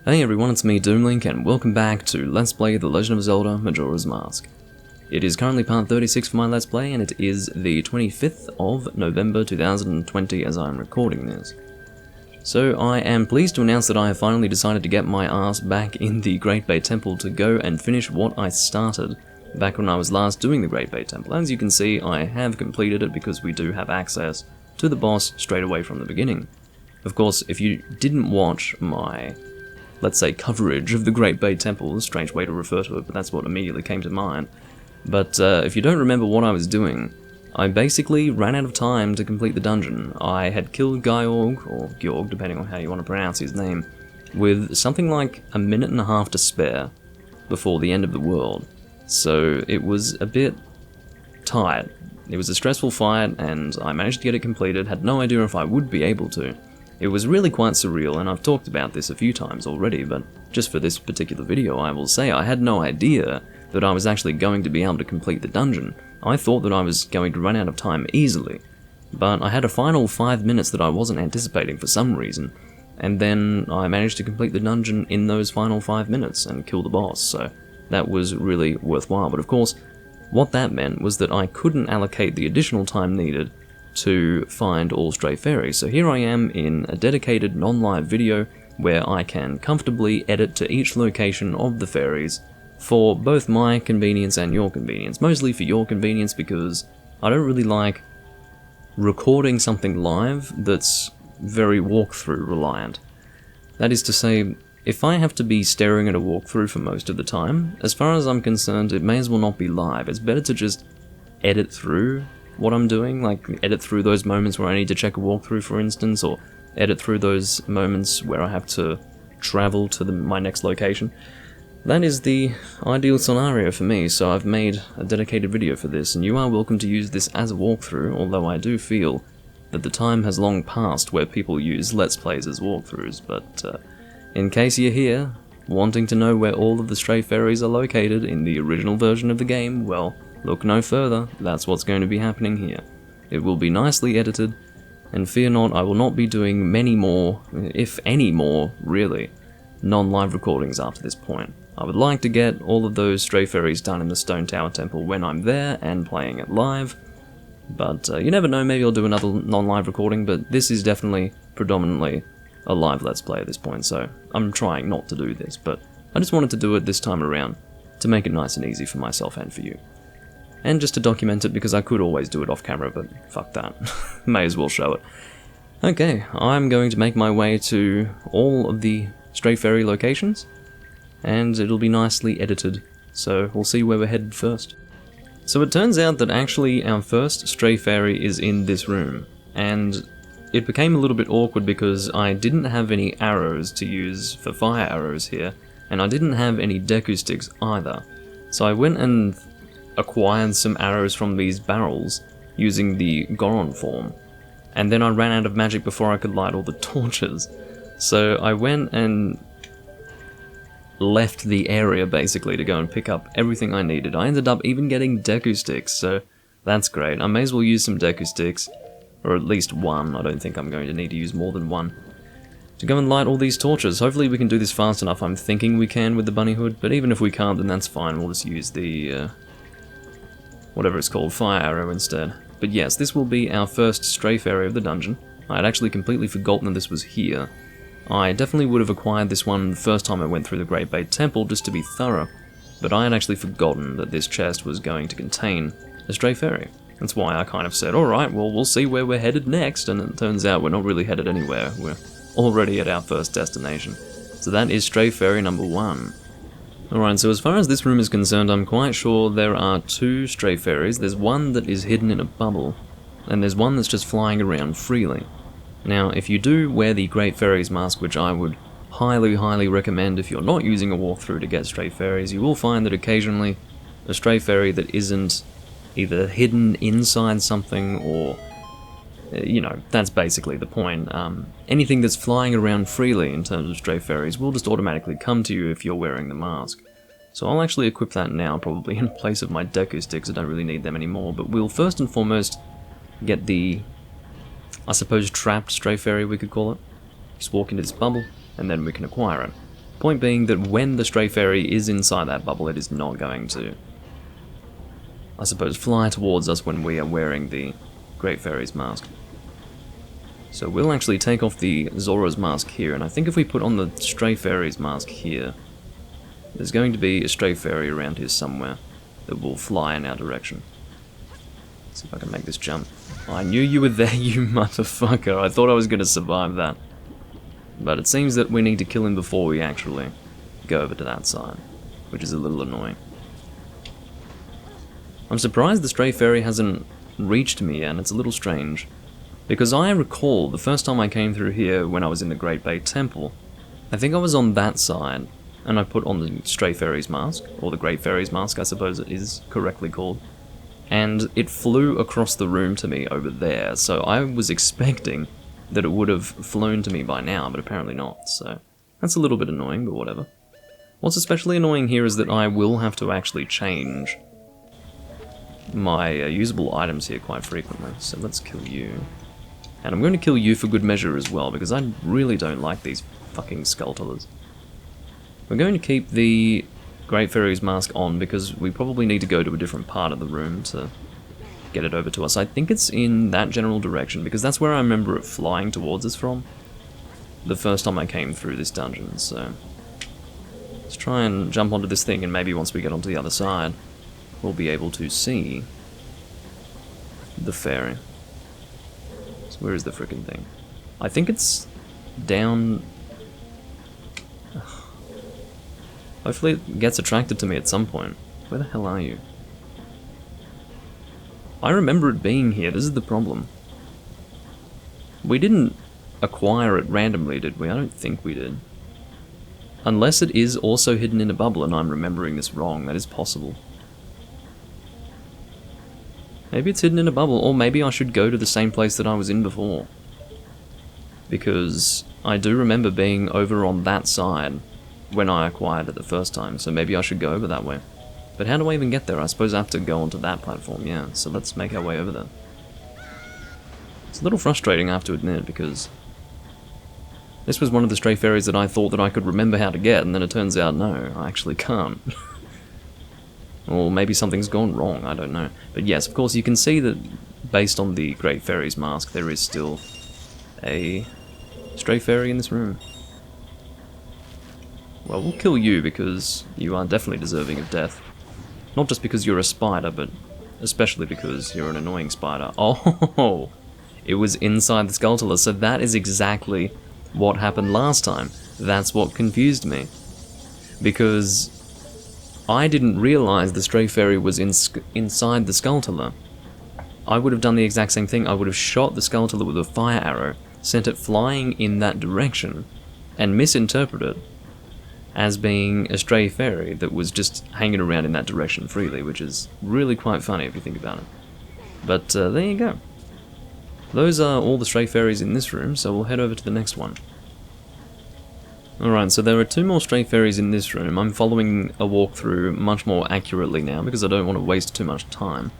Hey everyone, it's me Doomlink and welcome back to Let's Play The Legend of Zelda Majora's Mask. It is currently part 36 for my Let's Play and it is the 25th of November 2020 as I'm recording this. So I am pleased to announce that I have finally decided to get my ass back in the Great Bay Temple to go and finish what I started back when I was last doing the Great Bay Temple. As you can see, I have completed it because we do have access to the boss straight away from the beginning. Of course, if you didn't watch my, let's say, coverage of the Great Bay Temple, a strange way to refer to it, but that's what immediately came to mind. But if you don't remember what I was doing, I basically ran out of time to complete the dungeon. I had killed Georg, or Georg, depending on how you want to pronounce his name, with something like a minute and a half to spare before the end of the world. So it was a bit tight. It was a stressful fight, and I managed to get it completed, had no idea if I would be able to. It was really quite surreal, and I've talked about this a few times already, but just for this particular video I will say I had no idea that I was actually going to be able to complete the dungeon. I thought that I was going to run out of time easily, but I had a final 5 minutes that I wasn't anticipating for some reason, and then I managed to complete the dungeon in those final 5 minutes and kill the boss, so that was really worthwhile. But of course, what that meant was that I couldn't allocate the additional time needed to find all stray fairies. So here I am in a dedicated non-live video where I can comfortably edit to each location of the fairies for both my convenience and your convenience. Mostly for your convenience because I don't really like recording something live that's very walkthrough reliant. That is to say, if I have to be staring at a walkthrough for most of the time, as far as I'm concerned, it may as well not be live. It's better to just edit through what I'm doing, like edit through those moments where I need to check a walkthrough, for instance, or edit through those moments where I have to travel to my next location. That is the ideal scenario for me, so I've made a dedicated video for this, and you are welcome to use this as a walkthrough, although I do feel that the time has long passed where people use Let's Plays as walkthroughs, but in case you're here, wanting to know where all of the stray fairies are located in the original version of the game, well, look no further, that's what's going to be happening here. It will be nicely edited, and fear not, I will not be doing many more, if any more, really, non-live recordings after this point. I would like to get all of those stray fairies done in the Stone Tower Temple when I'm there and playing it live, but you never know, maybe I'll do another non-live recording, but this is definitely predominantly a live Let's Play at this point, so I'm trying not to do this, but I just wanted to do it this time around to make it nice and easy for myself and for you. And just to document it, because I could always do it off camera, but fuck that. May as well show it. Okay, I'm going to make my way to all of the stray fairy locations, and it'll be nicely edited, so we'll see where we're headed first. So it turns out that actually our first stray fairy is in this room, and it became a little bit awkward because I didn't have any arrows to use for fire arrows here, and I didn't have any Deku sticks either. So I went and acquired some arrows from these barrels using the Goron form, and then I ran out of magic before I could light all the torches. So I went and left the area basically to go and pick up everything I needed. I ended up even getting Deku sticks, so that's great. I may as well use some Deku sticks, or at least one. I don't think I'm going to need to use more than one, to go and light all these torches. Hopefully we can do this fast enough. I'm thinking we can with the bunny hood, but even if we can't, then that's fine. We'll just use the whatever it's called, fire arrow instead. But yes, this will be our first stray fairy of the dungeon. I had actually completely forgotten that this was here. I definitely would have acquired this one the first time I went through the Great Bay Temple just to be thorough, but I had actually forgotten that this chest was going to contain a stray fairy. That's why I kind of said, alright, well we'll see where we're headed next, and it turns out we're not really headed anywhere. We're already at our first destination. So that is stray fairy number 1. Alright, so as far as this room is concerned, I'm quite sure there are 2 stray fairies. There's one that is hidden in a bubble, and there's one that's just flying around freely. Now, if you do wear the Great Fairies mask, which I would highly recommend if you're not using a walkthrough to get stray fairies, you will find that occasionally a stray fairy that isn't either hidden inside something or, you know, that's basically the point. Anything that's flying around freely in terms of stray fairies will just automatically come to you if you're wearing the mask. So I'll actually equip that now, probably in place of my Deku sticks. I don't really need them anymore, but we'll first and foremost get the, I suppose, trapped stray fairy we could call it. Just walk into this bubble, and then we can acquire it. Point being that when the stray fairy is inside that bubble, it is not going to, I suppose, fly towards us when we are wearing the Great Fairy's mask. So we'll actually take off the Zora's mask here, and I think if we put on the Stray Fairy's mask here, there's going to be a Stray Fairy around here somewhere that will fly in our direction. Let's see if I can make this jump. I knew you were there, you motherfucker. I thought I was going to survive that. But it seems that we need to kill him before we actually go over to that side, which is a little annoying. I'm surprised the Stray Fairy hasn't reached me yet, and it's a little strange. Because I recall the first time I came through here when I was in the Great Bay Temple, I think I was on that side, and I put on the Stray Fairy's mask, or the Great Fairy's mask I suppose it is correctly called, and it flew across the room to me over there, so I was expecting that it would have flown to me by now, but apparently not, so that's a little bit annoying, but whatever. What's especially annoying here is that I will have to actually change my usable items here quite frequently, so let's kill you. And I'm going to kill you for good measure as well, because I really don't like these fucking Skulltulas. We're going to keep the Great Fairy's mask on, because we probably need to go to a different part of the room to get it over to us. I think it's in that general direction, because that's where I remember it flying towards us from the first time I came through this dungeon, so let's try and jump onto this thing, and maybe once we get onto the other side, we'll be able to see the fairy. So where is the frickin' thing? I think it's down... Hopefully it gets attracted to me at some point. Where the hell are you? I remember it being here, this is the problem. We didn't acquire it randomly, did we? I don't think we did. Unless it is also hidden in a bubble and I'm remembering this wrong, that is possible. Maybe it's hidden in a bubble, or maybe I should go to the same place that I was in before. Because I do remember being over on that side when I acquired it the first time, so maybe I should go over that way. But how do I even get there? I suppose I have to go onto that platform, yeah, so let's make our way over there. It's a little frustrating, I have to admit, because this was one of the Stray Fairies that I thought that I could remember how to get, and then it turns out, no, I actually can't. Or maybe something's gone wrong, I don't know. But yes, of course, you can see that based on the Great Fairy's mask, there is still a Stray Fairy in this room. Well, we'll kill you because you are definitely deserving of death. Not just because you're a spider, but especially because you're an annoying spider. Oh, it was inside the Skulltula, so that is exactly what happened last time. That's what confused me. Because I didn't realize the Stray Fairy was inside the Skulltula. I would have done the exact same thing. I would have shot the Skulltula with a fire arrow, sent it flying in that direction, and misinterpreted it as being a Stray Fairy that was just hanging around in that direction freely, which is really quite funny if you think about it. But there you go. Those are all the Stray Fairies in this room, so we'll head over to the next one. Alright, so there are 2 more Stray Fairies in this room. I'm following a walkthrough much more accurately now because I don't want to waste too much time.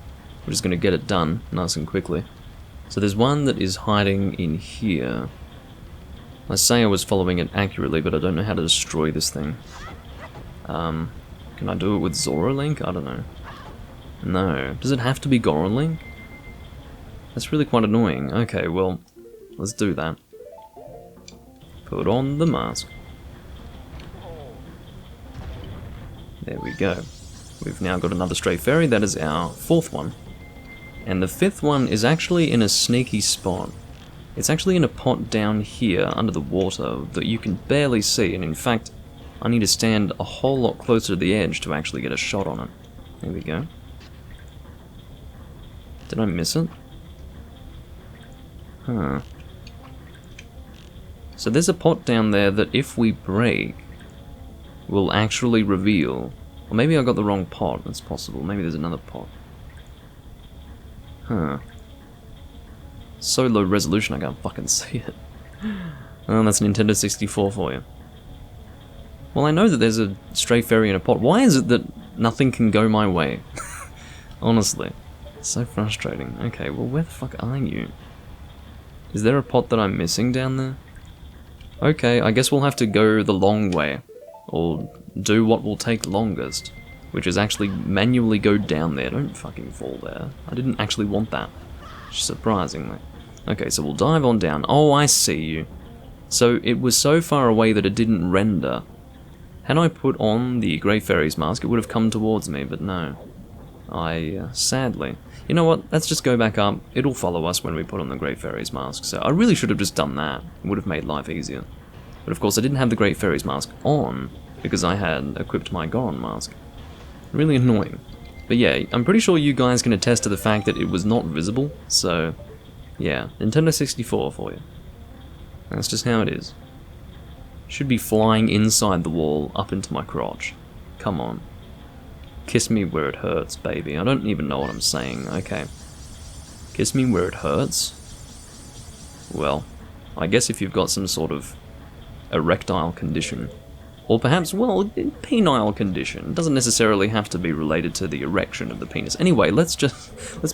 We're just going to get it done nice and quickly. So there's one that is hiding in here. I say I was following it accurately, but I don't know how to destroy this thing. Can I do it with Zora Link? I don't know. No. Does it have to be Goron Link? That's really quite annoying. Okay, well, let's do that. Put on the mask. There we go. We've now got another Stray Fairy, that is our 4th one. And the 5th one is actually in a sneaky spot. It's actually in a pot down here under the water that you can barely see, and in fact, I need to stand a whole lot closer to the edge to actually get a shot on it. There we go. Did I miss it? Huh. So there's a pot down there that if we break, will actually reveal. Or maybe I got the wrong pot, that's possible. Maybe there's another pot. Huh. So low resolution I can't fucking see it. Oh, that's Nintendo 64 for you. Well, I know that there's a Stray Fairy in a pot. Why is it that nothing can go my way? Honestly. It's so frustrating. Okay, well, where the fuck are you? Is there a pot that I'm missing down there? Okay, I guess we'll have to go the long way or do what will take longest, which is actually manually go down there. Don't fucking fall there. I didn't actually want that, surprisingly. Okay, so we'll dive on down. Oh, I see you. So it was so far away that it didn't render. Had I put on the Grey Fairies mask, it would have come towards me, but no. Sadly. You know what, let's just go back up. It'll follow us when we put on the Grey Fairies mask, so I really should have just done that. It would have made life easier. But of course I didn't have the Grey Fairies mask on, because I had equipped my Goron mask. Really annoying. But yeah, I'm pretty sure you guys can attest to the fact that it was not visible, so yeah, Nintendo 64 for you. That's just how it is. Should be flying inside the wall up into my crotch. Come on. Kiss me where it hurts, baby. I don't even know what I'm saying. Okay. Kiss me where it hurts? Well, I guess if you've got some sort of erectile condition, or perhaps, well, penile condition. It doesn't necessarily have to be related to the erection of the penis. Anyway, let's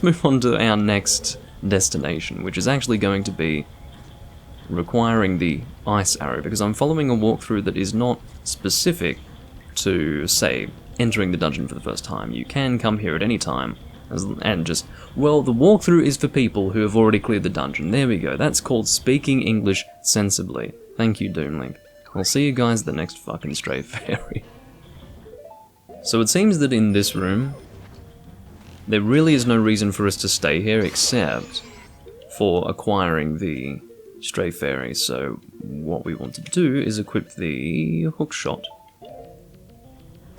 move on to our next destination, which is actually going to be requiring the ice arrow, because I'm following a walkthrough that is not specific to, say, entering the dungeon for the first time. You can come here at any time, and just, well, the walkthrough is for people who have already cleared the dungeon. There we go. That's called speaking English sensibly. Thank you, Doomlink. I'll see you guys at the next fucking stray fairy. So it seems that in this room, there really is no reason for us to stay here except for acquiring the stray fairy. So what we want to do is equip the hookshot.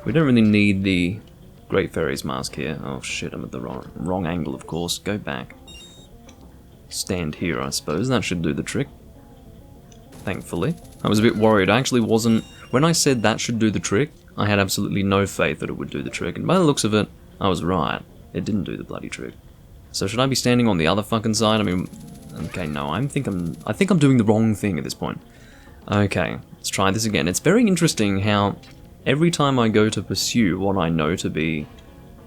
We don't really need the Great Fairy's mask here. Oh shit, I'm at the wrong angle, of course. Go back. Stand here, I suppose. That should do the trick. Thankfully. I was a bit worried. I actually wasn't... When I said that should do the trick, I had absolutely no faith that it would do the trick. And by the looks of it, I was right. It didn't do the bloody trick. So should I be standing on the other fucking side? I mean... Okay, no, I think I'm doing the wrong thing at this point. Okay, let's try this again. It's very interesting how every time I go to pursue what I know to be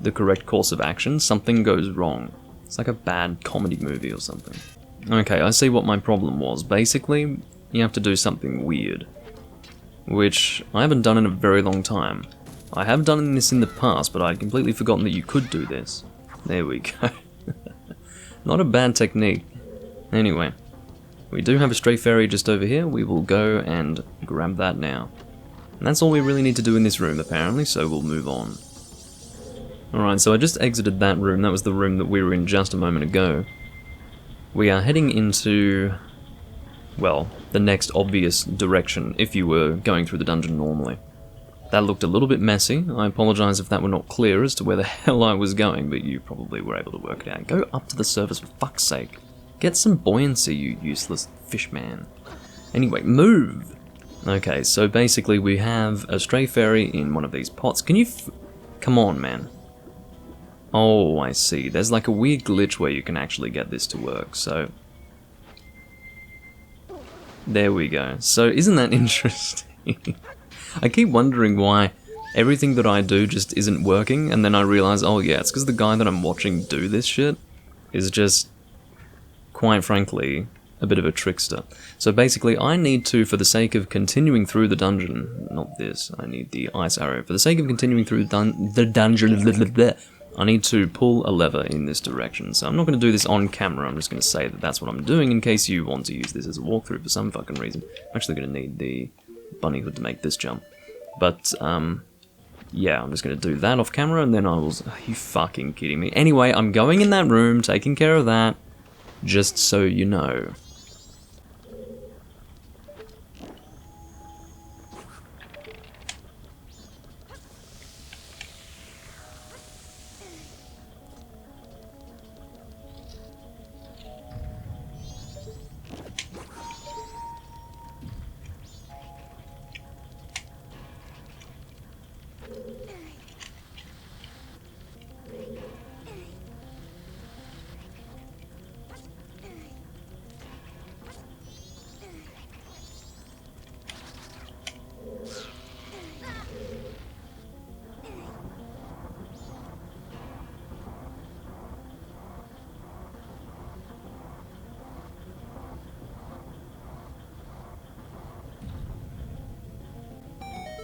the correct course of action, something goes wrong. It's like a bad comedy movie or something. Okay, I see what my problem was. Basically, you have to do something weird, which I haven't done in a very long time. I have done this in the past, but I'd completely forgotten that you could do this. There we go. Not a bad technique. Anyway, we do have a stray fairy just over here. We will go and grab that now. And that's all we really need to do in this room, apparently, so we'll move on. Alright, so I just exited that room. That was the room that we were in just a moment ago. We are heading into, well, the next obvious direction if you were going through the dungeon normally. That looked a little bit messy. I apologise if that were not clear as to where the hell I was going, but you probably were able to work it out. Go up to the surface, for fuck's sake. Get some buoyancy, you useless fishman. Anyway, move! Okay, so basically we have a stray fairy in one of these pots. Can you come on, man. Oh, I see. There's like a weird glitch where you can actually get this to work, so... There we go. So, isn't that interesting? I keep wondering why everything that I do just isn't working, and then I realize, oh yeah, it's because the guy that I'm watching do this shit is just, quite frankly, a bit of a trickster. So basically, I need to, for the sake of continuing through the dungeon, not this, I need the ice arrow. For the sake of continuing through the dungeon, I need to pull a lever in this direction. So I'm not going to do this on camera, I'm just going to say that that's what I'm doing in case you want to use this as a walkthrough for some fucking reason. I'm actually going to need the bunny hood to make this jump. But, yeah, I'm just going to do that off camera and then I will... Are you fucking kidding me? Anyway, I'm going in that room, taking care of that, just so you know.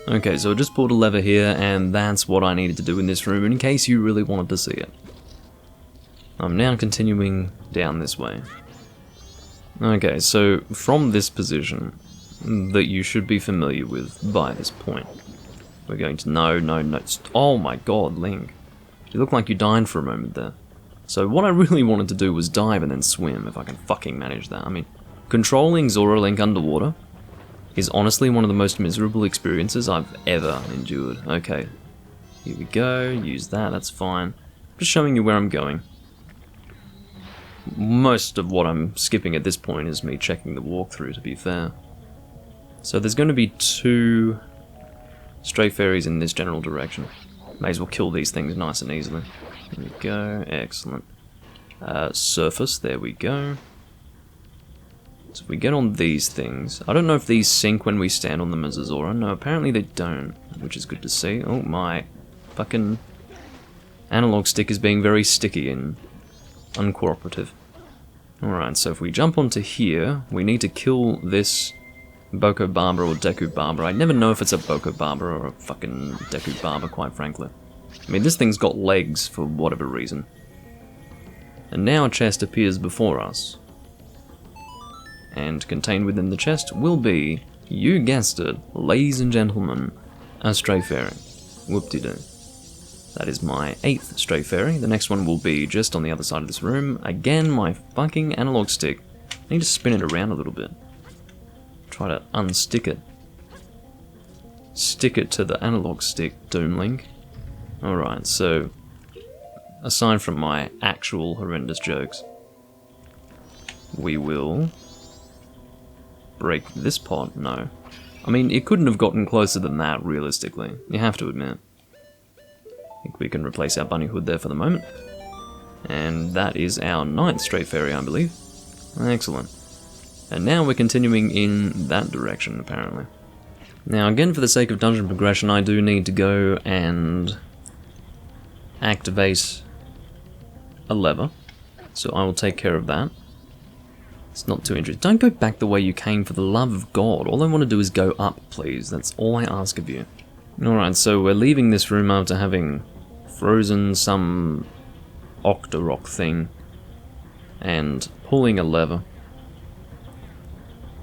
Okay, so I just pulled a lever here, and that's what I needed to do in this room, in case you really wanted to see it. I'm now continuing down this way. Okay, so from this position, that you should be familiar with by this point, we're going to... No. Oh my god, Link. You look like you died for a moment there. So what I really wanted to do was dive and then swim, if I can fucking manage that. I mean, controlling Zora Link underwater is honestly one of the most miserable experiences I've ever endured. Okay, here we go, use that, that's fine. Just showing you where I'm going. Most of what I'm skipping at this point is me checking the walkthrough, to be fair. So there's going to be 2 stray fairies in this general direction. May as well kill these things nice and easily. There we go, excellent. Surface, there we go. So if we get on these things, I don't know if these sink when we stand on them as a Zora. No, apparently they don't, which is good to see. Oh my, fucking analog stick is being very sticky and uncooperative. Alright, so if we jump onto here, we need to kill this Boko Barber or Deku Barber. I never know if it's a Boko Barber or a fucking Deku Barber, quite frankly. I mean, this thing's got legs for whatever reason. And now a chest appears before us. And contained within the chest will be, you guessed it, ladies and gentlemen, a stray fairy. Whoop-de-doo. That is my 8th stray fairy. The next one will be just on the other side of this room. Again, my fucking analog stick. I need to spin it around a little bit. Try to unstick it. Stick it to the analog stick, Doom Link. Alright, so aside from my actual horrendous jokes, we will break this pot. No. I mean, it couldn't have gotten closer than that, realistically. You have to admit. I think we can replace our bunny hood there for the moment. And that is our 9th stray fairy, I believe. Excellent. And now we're continuing in that direction, apparently. Now, again, for the sake of dungeon progression, I do need to go and activate a lever. So I will take care of that. It's not too interesting. Don't go back the way you came, for the love of God. All I want to do is go up, please. That's all I ask of you. Alright, so we're leaving this room after having frozen some Octorok thing and pulling a lever.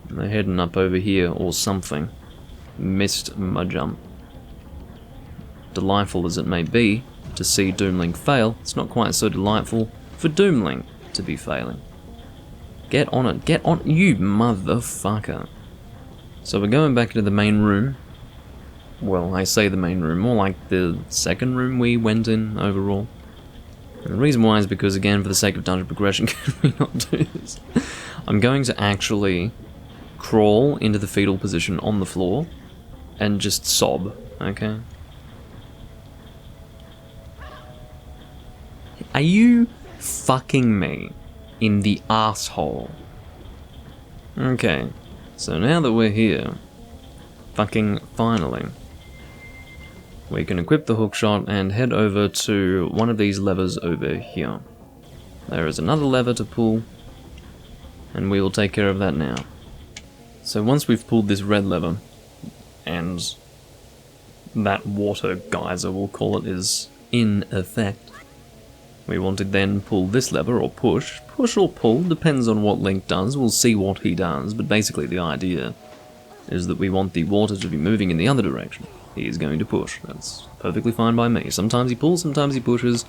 They're heading up over here or something. Missed my jump. Delightful as it may be to see Doomlink fail, it's not quite so delightful for Doomlink to be failing. Get on it, get on, you motherfucker. So we're going back into the main room. Well, I say the main room, more like the second room we went in overall. And the reason why is because, again, for the sake of dungeon progression, can we not do this? I'm going to actually crawl into the fetal position on the floor and just sob, okay? Are you fucking me in the asshole? Okay, so now that we're here, fucking finally, we can equip the hookshot and head over to one of these levers over here. There is another lever to pull, and we will take care of that now. So once we've pulled this red lever, and that water geyser, we'll call it, is in effect, we want to then pull this lever, or push. Push or pull, depends on what Link does, we'll see what he does, but basically the idea is that we want the water to be moving in the other direction. He is going to push, that's perfectly fine by me. Sometimes he pulls, sometimes he pushes.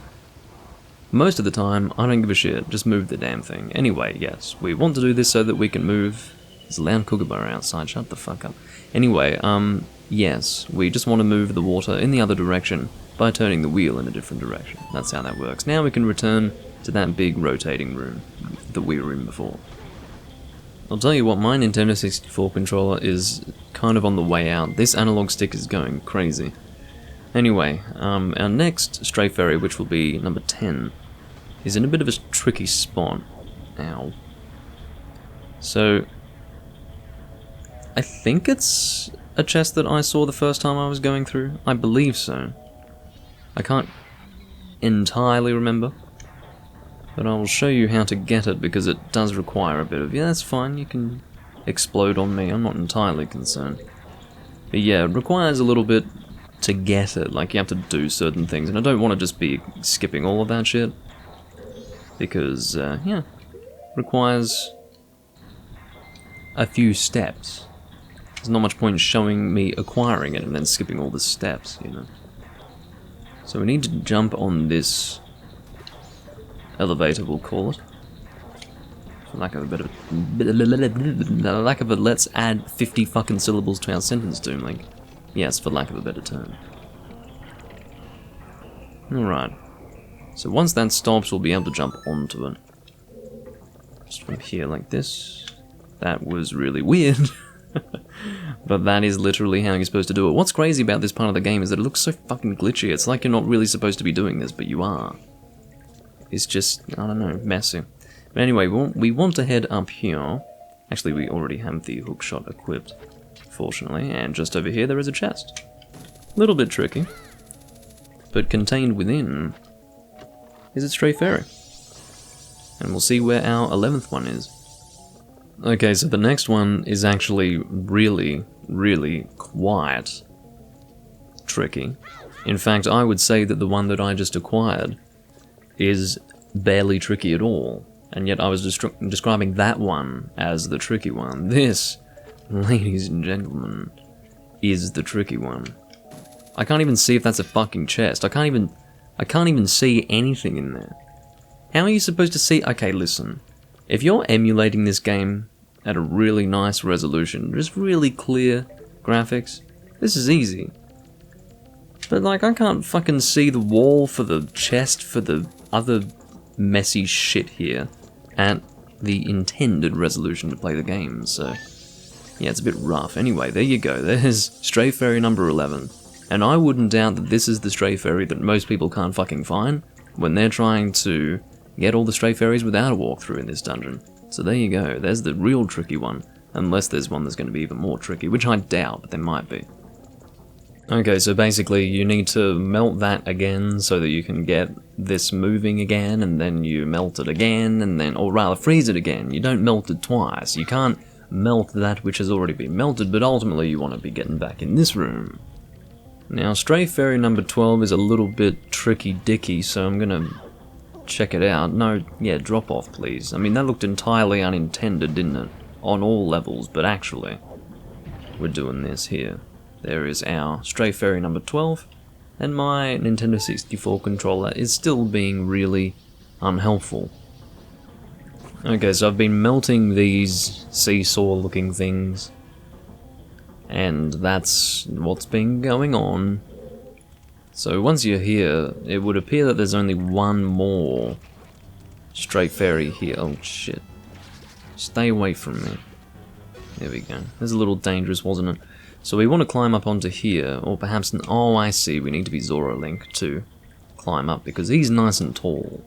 Most of the time, I don't give a shit, just move the damn thing. Anyway, yes, we want to do this so that we can move. There's a loud kookaburra outside, shut the fuck up. Anyway, yes, we just want to move the water in the other direction by turning the wheel in a different direction. That's how that works. Now we can return to that big rotating room that we were in before. I'll tell you what, my Nintendo 64 controller is kind of on the way out. This analog stick is going crazy. Anyway, our next stray fairy, which will be number 10, is in a bit of a tricky spot. Ow. So, I think it's a chest that I saw the first time I was going through. I believe so. I can't entirely remember, but I will show you how to get it because it does require a bit of... Yeah, that's fine, you can explode on me, I'm not entirely concerned. But yeah, it requires a little bit to get it, like you have to do certain things, and I don't want to just be skipping all of that shit, because, yeah, requires a few steps. There's not much point showing me acquiring it and then skipping all the steps, you know. So we need to jump on this elevator, we'll call it. For lack of a let's add 50 fucking syllables to our sentence, Doomlink. Yes, for lack of a better term. Alright. So once that stops, we'll be able to jump onto it. Just from here like this. That was really weird. But that is literally how you're supposed to do it. What's crazy about this part of the game is that it looks so fucking glitchy. It's like you're not really supposed to be doing this, but you are. It's just, I don't know, messy. But anyway, we want to head up here. Actually, we already have the hookshot equipped, fortunately. And just over here, there is a chest. A little bit tricky. But contained within is a stray fairy. And we'll see where our 11th one is. Okay, so the next one is actually really, really quite tricky. In fact, I would say that the one that I just acquired is barely tricky at all. And yet I was describing that one as the tricky one. This, ladies and gentlemen, is the tricky one. I can't even see if that's a fucking chest. I can't even see anything in there. How are you supposed to see? Okay, listen. If you're emulating this game at a really nice resolution, just really clear graphics, this is easy. But like, I can't fucking see the wall for the chest for the other messy shit here at the intended resolution to play the game, so yeah, it's a bit rough. Anyway, there you go, there's Stray Fairy number 11. And I wouldn't doubt that this is the Stray Fairy that most people can't fucking find when they're trying to get all the Stray Fairies without a walkthrough in this dungeon. So there you go, there's the real tricky one, unless there's one that's going to be even more tricky, which I doubt, but there might be. Okay, so basically you need to melt that again so that you can get this moving again, and then you melt it again, and then, or rather freeze it again. You don't melt it twice. You can't melt that which has already been melted, but ultimately you want to be getting back in this room. Now, Stray Fairy number 12 is a little bit tricky-dicky, so I'm gonna check it out. No, yeah, drop off, please. I mean, that looked entirely unintended, didn't it? On all levels, but actually, we're doing this here. There is our Stray Fairy number 12, and my Nintendo 64 controller is still being really unhelpful. Okay, so I've been melting these seesaw-looking things, and that's what's been going on. So once you're here, it would appear that there's only one more Stray Fairy here. Oh shit. Stay away from me. There we go. This is a little dangerous, wasn't it? So we want to climb up onto here, or perhaps... Oh, I see, we need to be Zora Link to climb up, because he's nice and tall.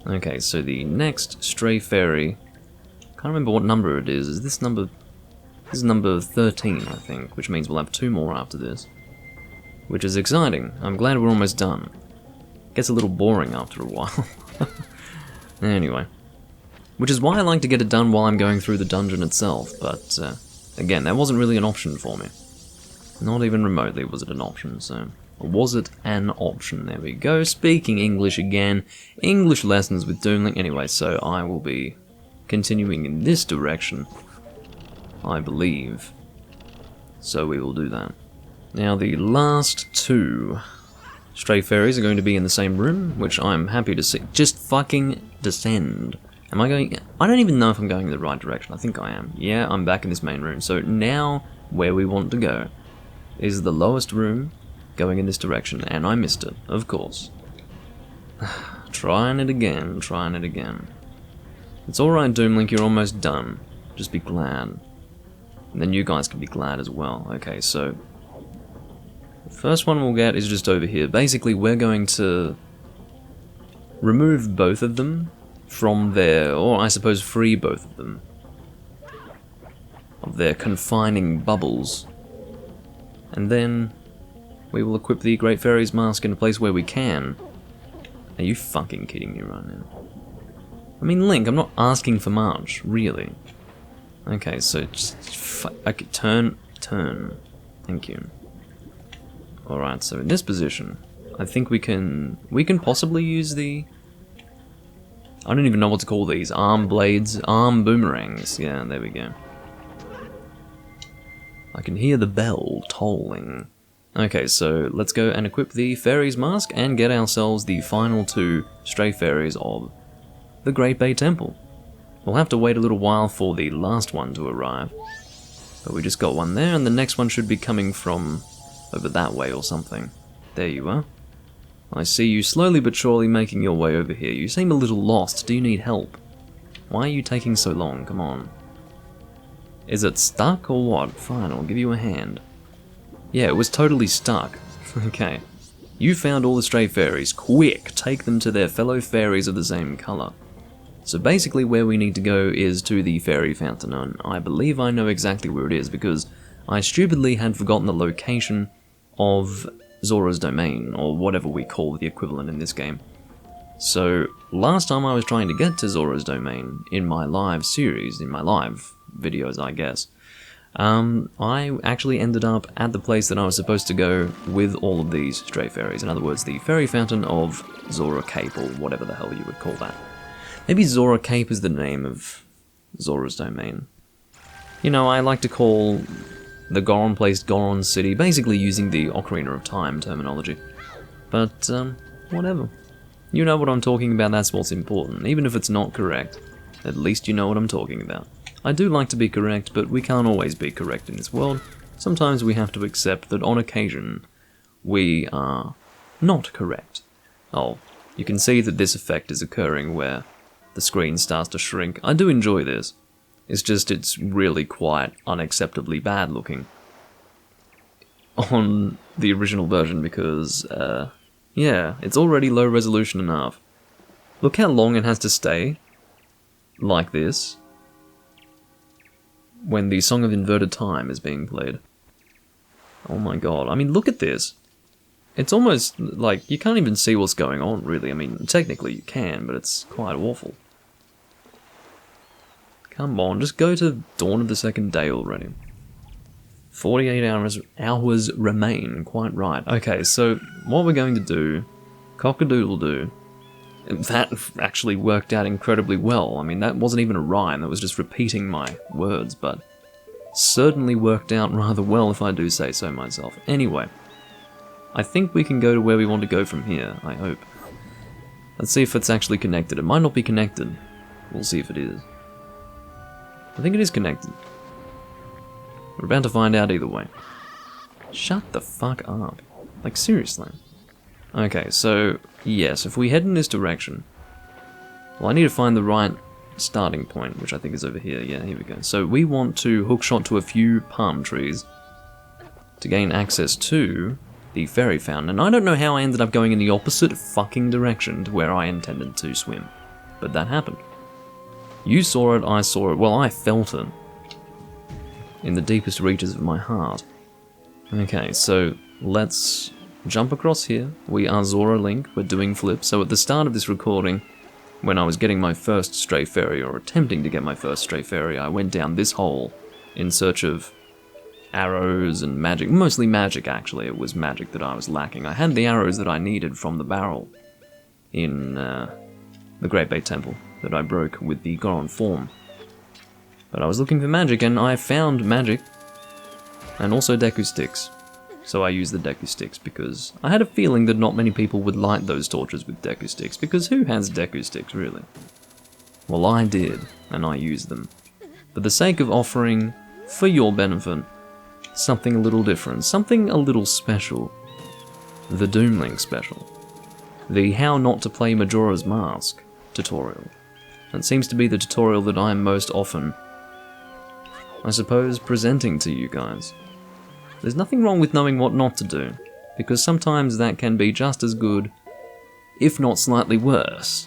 Okay, so the next Stray Fairy... Can't remember what number it is. Is this number... This is number 13, I think, which means we'll have 2 more after this. Which is exciting. I'm glad we're almost done. Gets a little boring after a while. Anyway. Which is why I like to get it done while I'm going through the dungeon itself, but again, that wasn't really an option for me. Not even remotely was it an option, so... Was it an option? There we go. Speaking English again. English lessons with Doomlink. Anyway, so I will be continuing in this direction, I believe. So we will do that. Now, the last 2 Stray Fairies are going to be in the same room, which I'm happy to see. Just fucking descend. Am I going... I don't even know if I'm going in the right direction. I think I am. Yeah, I'm back in this main room. So now, where we want to go is the lowest room going in this direction, and I missed it, of course. Trying it again, trying it again. It's alright, Doomlink, you're almost done. Just be glad. And then you guys can be glad as well. Okay, so... the first one we'll get is just over here. Basically, we're going to remove both of them from their... or I suppose free both of them of their confining bubbles. And then we will equip the Great Fairy's Mask in a place where we can. Are you fucking kidding me right now? I mean, Link, I'm not asking for much, really. Okay, so just... okay, turn. Thank you. Alright, so in this position, I think we can possibly use the... I don't even know what to call these. Arm blades, arm boomerangs. Yeah, there we go. I can hear the bell tolling. Okay, so let's go and equip the Fairies mask and get ourselves the final 2 stray fairies of the Great Bay Temple. We'll have to wait a little while for the last one to arrive. But we just got one there, and the next one should be coming from over that way or something. There you are. I see you slowly but surely making your way over here. You seem a little lost. Do you need help? Why are you taking so long? Come on. Is it stuck or what? Fine, I'll give you a hand. Yeah, it was totally stuck. Okay. You found all the stray fairies. Quick, take them to their fellow fairies of the same colour. So basically where we need to go is to the fairy fountain, and I believe I know exactly where it is because I stupidly had forgotten the location of Zora's domain, or whatever we call the equivalent in this game. So last time I was trying to get to Zora's domain in my live series, in my live videos I guess, I actually ended up at the place that I was supposed to go with all of these stray fairies. In other words, the fairy fountain of Zora Cape, or whatever the hell you would call that. Maybe Zora Cape is the name of Zora's domain. You know, I like to call the Goron place Goron City, basically using the Ocarina of Time terminology. But, whatever. You know what I'm talking about, that's what's important. Even if it's not correct, at least you know what I'm talking about. I do like to be correct, but we can't always be correct in this world. Sometimes we have to accept that on occasion, we are not correct. Oh, you can see that this effect is occurring where the screen starts to shrink. I do enjoy this. It's just, it's really quite unacceptably bad looking on the original version because, yeah, it's already low resolution enough. Look how long it has to stay like this when the Song of Inverted Time is being played. Oh my god, I mean, look at this. It's almost like you can't even see what's going on, really. I mean, technically you can, but it's quite awful. Come on, just go to Dawn of the Second Day already. 48 hours remain, quite right. Okay, so what we're going to do, cock-a-doodle-doo, that actually worked out incredibly well. I mean, that wasn't even a rhyme, that was just repeating my words, but certainly worked out rather well if I do say so myself. Anyway, I think we can go to where we want to go from here, I hope. Let's see if it's actually connected. It might not be connected. We'll see if it is. I think it is connected. We're about to find out either way. Shut the fuck up. Like, seriously. Okay, so, yes, if we head in this direction... Well, I need to find the right starting point, which I think is over here. Yeah, here we go. So we want to hookshot to a few palm trees to gain access to the fairy fountain. And I don't know how I ended up going in the opposite fucking direction to where I intended to swim. But that happened. You saw it, I saw it, well, I felt it. In the deepest reaches of my heart. Okay, so let's jump across here. We are Zora Link, we're doing flips. So at the start of this recording, when I was getting my first stray fairy, or attempting to get my first stray fairy, I went down this hole in search of arrows and magic. Mostly magic, actually. It was magic that I was lacking. I had the arrows that I needed from the barrel in the Great Bay Temple that I broke with the Goron form. But I was looking for magic, and I found magic, and also Deku Sticks. So I used the Deku Sticks, because I had a feeling that not many people would light those torches with Deku Sticks, because who has Deku Sticks, really? Well, I did, and I used them. For the sake of offering, for your benefit, something a little different, something a little special. The Doom Link special. The How Not to Play Majora's Mask tutorial. That seems to be the tutorial that I'm most often, I suppose, presenting to you guys. There's nothing wrong with knowing what not to do, because sometimes that can be just as good, if not slightly worse,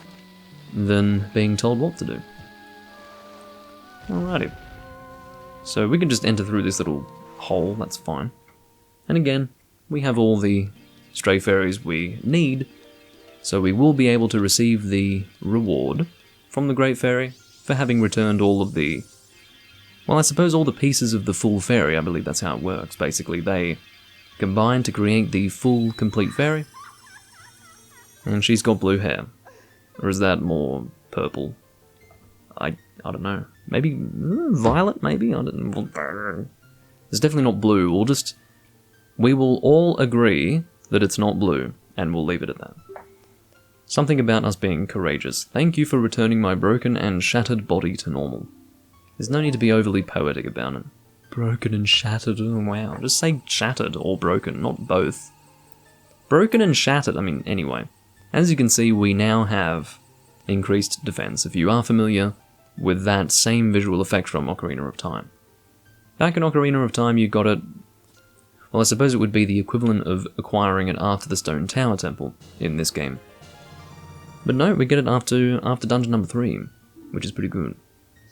than being told what to do. Alrighty. So we can just enter through this little hole, that's fine. And again, we have all the stray fairies we need, so we will be able to receive the reward from the Great Fairy for having returned all of the Well, I suppose all the pieces of the full fairy, I believe that's how it works. Basically, they combine to create the full, complete fairy. And she's got blue hair. Or is that more purple? I don't know. Maybe violet, maybe? I don't know. It's definitely not blue. We will all agree that it's not blue, and we'll leave it at that. Something about us being courageous. Thank you for returning my broken and shattered body to normal. There's no need to be overly poetic about it. Broken and shattered, oh wow. Just say shattered or broken, not both. Broken and shattered, I mean, anyway. As you can see, we now have increased defense, if you are familiar with that same visual effect from Ocarina of Time. Back in Ocarina of Time, you got it... Well, I suppose it would be the equivalent of acquiring it after the Stone Tower Temple in this game. But no, we get it after dungeon number 3, which is pretty good.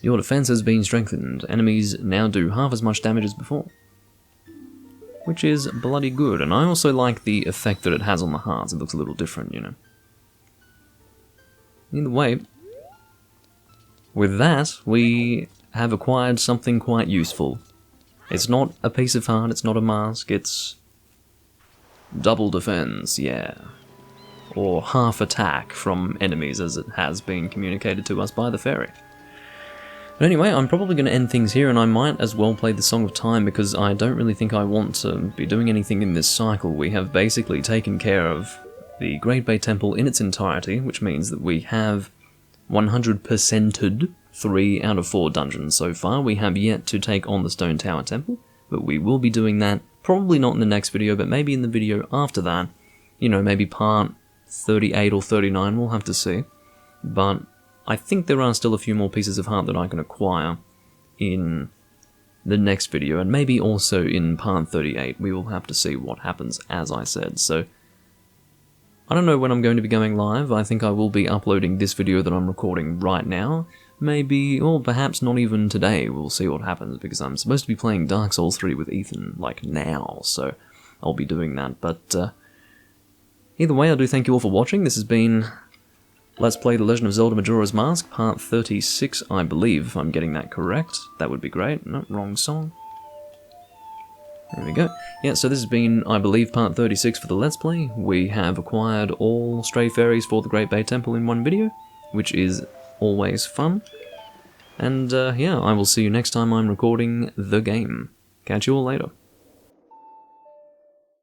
Your defense has been strengthened. Enemies now do half as much damage as before. Which is bloody good, and I also like the effect that it has on the hearts. It looks a little different, you know. Either way, with that, we have acquired something quite useful. It's not a piece of heart, it's not a mask, it's double defense, yeah. Or half attack from enemies, as it has been communicated to us by the fairy. But anyway, I'm probably going to end things here, and I might as well play the Song of Time, because I don't really think I want to be doing anything in this cycle. We have basically taken care of the Great Bay Temple in its entirety, which means that we have 100%ed 3 out of 4 dungeons so far. We have yet to take on the Stone Tower Temple, but we will be doing that, probably not in the next video, but maybe in the video after that. You know, maybe part 38 or 39, we'll have to see. But I think there are still a few more pieces of heart that I can acquire in the next video, and maybe also in part 38. We will have to see what happens, as I said. So, I don't know when I'm going to be going live. I think I will be uploading this video that I'm recording right now. Maybe, or perhaps not even today. We'll see what happens, because I'm supposed to be playing Dark Souls 3 with Ethan, like, now. So, I'll be doing that. But, either way, I do thank you all for watching. This has been Let's Play The Legend of Zelda Majora's Mask, part 36, I believe, if I'm getting that correct. That would be great. No, wrong song. There we go. Yeah, so this has been, I believe, part 36 for the Let's Play. We have acquired all stray fairies for the Great Bay Temple in one video, which is always fun. And, yeah, I will see you next time I'm recording the game. Catch you all later.